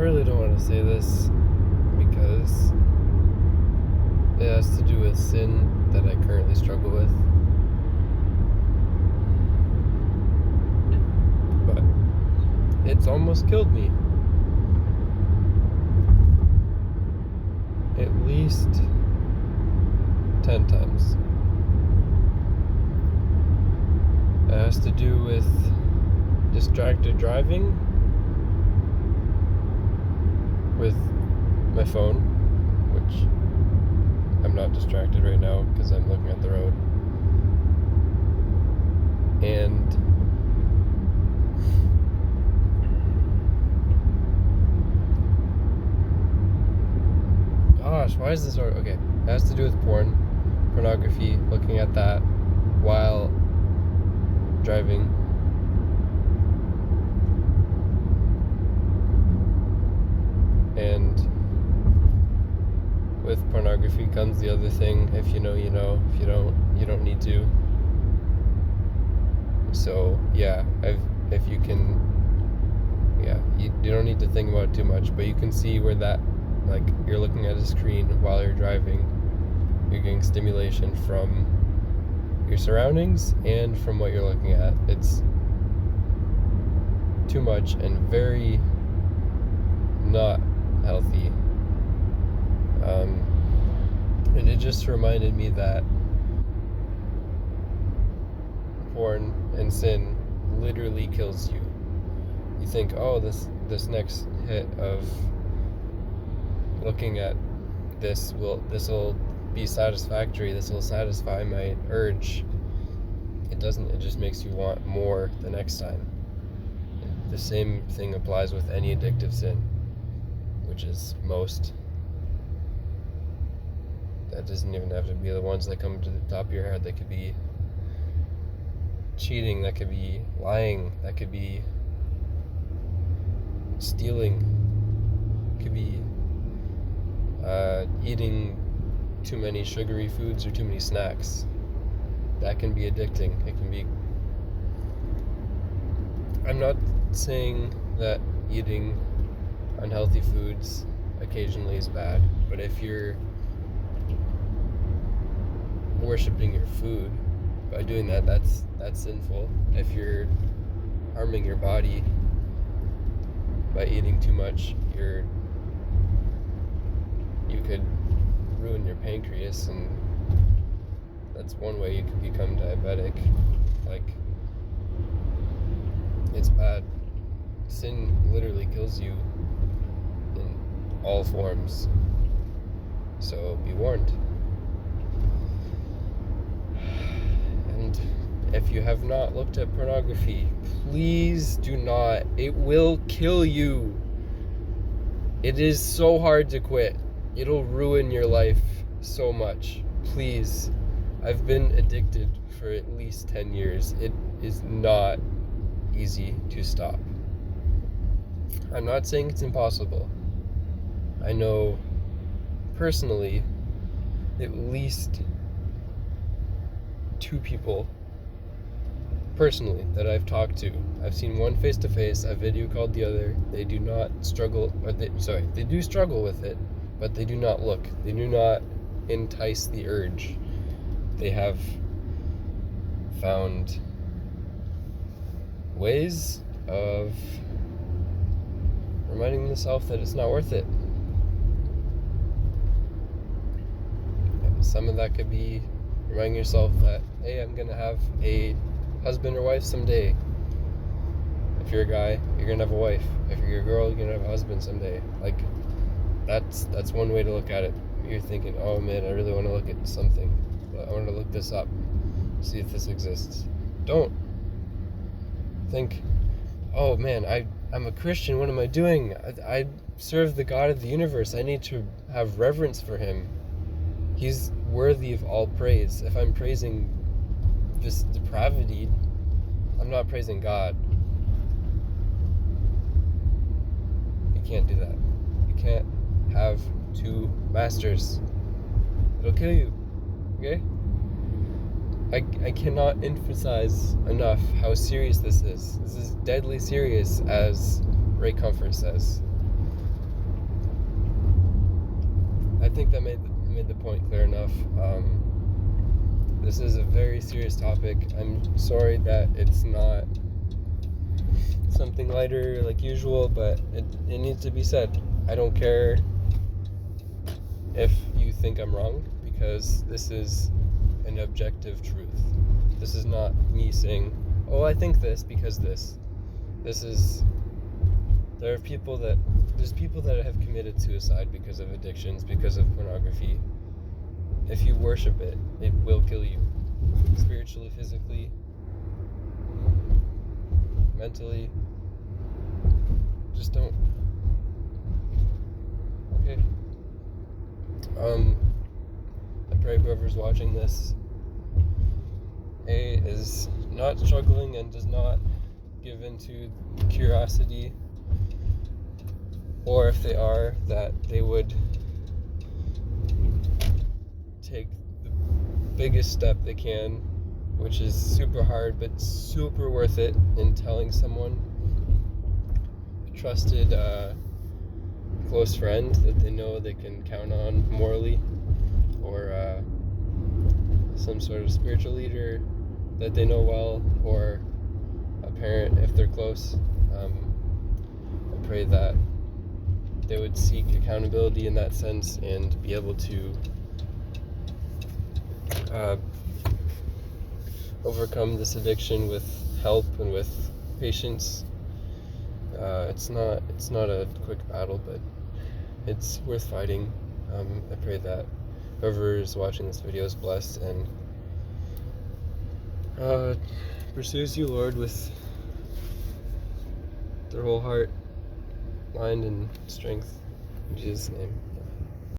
really don't want to say this because it has to do with sin that I currently struggle with. But it's almost killed me. At least 10 times. It has to do with distracted driving with my phone, which I'm not distracted right now because I'm looking at the road. And gosh, why is this hard? Okay, it has to do with pornography, looking at that while driving. And with pornography comes the other thing: if you know, you know. If you don't need to. So yeah, if you can, you don't need to think about it too much, but you can see where that, like, you're looking at a screen while you're driving. You're getting stimulation from your surroundings and from what you're looking at. It's too much and very not healthy. And it just reminded me that porn and sin literally kills you. You think, oh, this next hit of looking at this will be satisfactory, this will satisfy my urge. It doesn't. It just makes you want more the next time. The same thing applies with any addictive sin, which is most. That doesn't even have to be the ones that come to the top of your head. That could be cheating, that could be lying, that could be stealing, it could be eating too many sugary foods or too many snacks. That can be addicting. It can be. I'm not saying that eating unhealthy foods occasionally is bad, but if you're worshiping your food by doing that, that's sinful. If you're harming your body by eating too much, you could ruin your pancreas, and that's one way you could become diabetic. Like, it's bad. Sin literally kills you in all forms. So be warned. And if you have not looked at pornography, please do not. It will kill you. It is so hard to quit. It'll ruin your life so much. Please. I've been addicted for at least 10 years. It is not easy to stop. I'm not saying it's impossible. I know personally at least 2 people personally that I've talked to. I've seen one face to face, I've video called the other. They do not struggle, they do struggle with it, but they do not look. They do not entice the urge. They have found ways of reminding themselves that it's not worth it. Some of that could be reminding yourself that, hey, I'm gonna have a husband or wife someday. If you're a guy, you're gonna have a wife. If you're a girl, you're gonna have a husband someday. Like, that's one way to look at it. You're thinking, oh man, I really want to look at something. I want to look this up, see if this exists. Don't think, oh man, I'm a Christian, what am I doing? I serve the God of the universe. I need to have reverence for him. He's worthy of all praise. If I'm praising this depravity, I'm not praising God. You can't do that. You can't have 2 masters. It'll kill you. Okay? I cannot emphasize enough how serious this is. This is deadly serious, as Ray Comfort says. think that made the point clear enough. This is a very serious topic. I'm sorry that it's not something lighter like usual, but it needs to be said. I don't care if you think I'm wrong, because this is an objective truth. This is not me saying, oh, I think this because this. There's people that have committed suicide because of addictions, because of pornography. If you worship it, it will kill you. Spiritually, physically, mentally. Just don't. Okay. I pray whoever's watching this is not struggling and does not give into curiosity, or if they are, that they would take the biggest step they can, which is super hard but super worth it, in telling someone, a trusted close friend that they know they can count on morally, or some sort of spiritual leader that they know well, or a parent if they're close. I pray that they would seek accountability in that sense and be able to overcome this addiction with help and with patience. It's not a quick battle, but it's worth fighting. I pray that whoever is watching this video is blessed and pursues you, Lord, with their whole heart, mind, and strength. In Jesus' name.